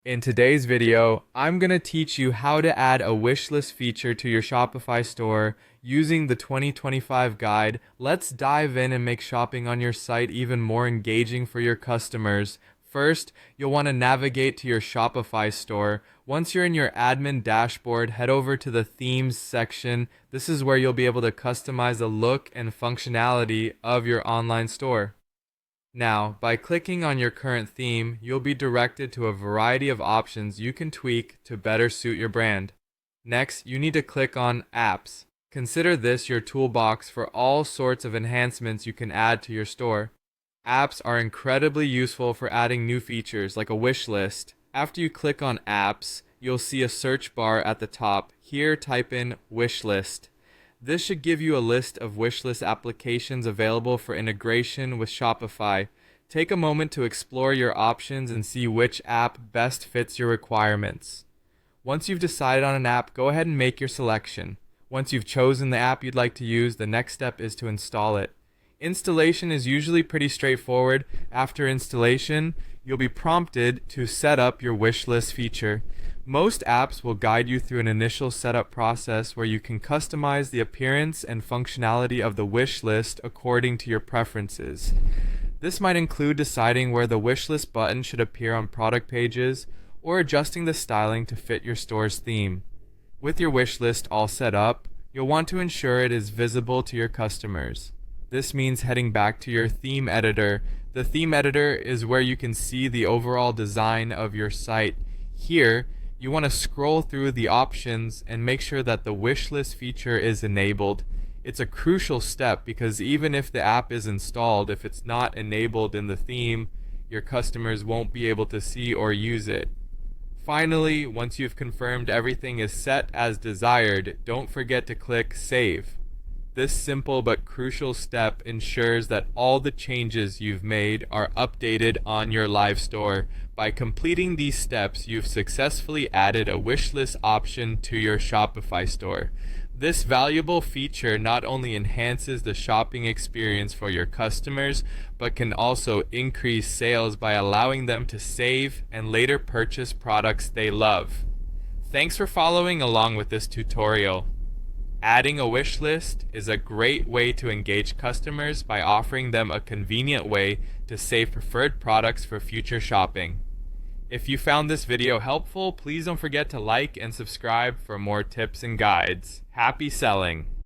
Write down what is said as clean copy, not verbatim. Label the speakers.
Speaker 1: In today's video, I'm going to teach you how to add a wishlist feature to your Shopify store using the 2025 guide. Let's dive in and make shopping on your site even more engaging for your customers. First, you'll want to navigate to your Shopify store. Once you're in your admin dashboard, head over to the themes section. This is where you'll be able to customize the look and functionality of your online store. Now, by clicking on your current theme, you'll be directed to a variety of options you can tweak to better suit your brand. Next, you need to click on Apps. Consider this your toolbox for all sorts of enhancements you can add to your store. Apps are incredibly useful for adding new features like a wish list. After you click on Apps, you'll see a search bar at the top. Here, type in Wishlist. This should give you a list of wishlist applications available for integration with Shopify. Take a moment to explore your options and see which app best fits your requirements. Once you've decided on an app, go ahead and make your selection. Once you've chosen the app you'd like to use, the next step is to install it. Installation is usually pretty straightforward. After installation, you'll be prompted to set up your wishlist feature. Most apps will guide you through an initial setup process where you can customize the appearance and functionality of the wish list according to your preferences. This might include deciding where the wish list button should appear on product pages or adjusting the styling to fit your store's theme. With your wish list all set up, you'll want to ensure it is visible to your customers. This means heading back to your theme editor. The theme editor is where you can see the overall design of your site. Here, you want to scroll through the options and make sure that the wishlist feature is enabled. It's a crucial step because even if the app is installed, if it's not enabled in the theme, your customers won't be able to see or use it. Finally, once you've confirmed everything is set as desired, don't forget to click Save. This simple but crucial step ensures that all the changes you've made are updated on your live store. By completing these steps, you've successfully added a wishlist option to your Shopify store. This valuable feature not only enhances the shopping experience for your customers, but can also increase sales by allowing them to save and later purchase products they love. Thanks for following along with this tutorial. Adding a wish list is a great way to engage customers by offering them a convenient way to save preferred products for future shopping. If you found this video helpful, please don't forget to like and subscribe for more tips and guides. Happy selling!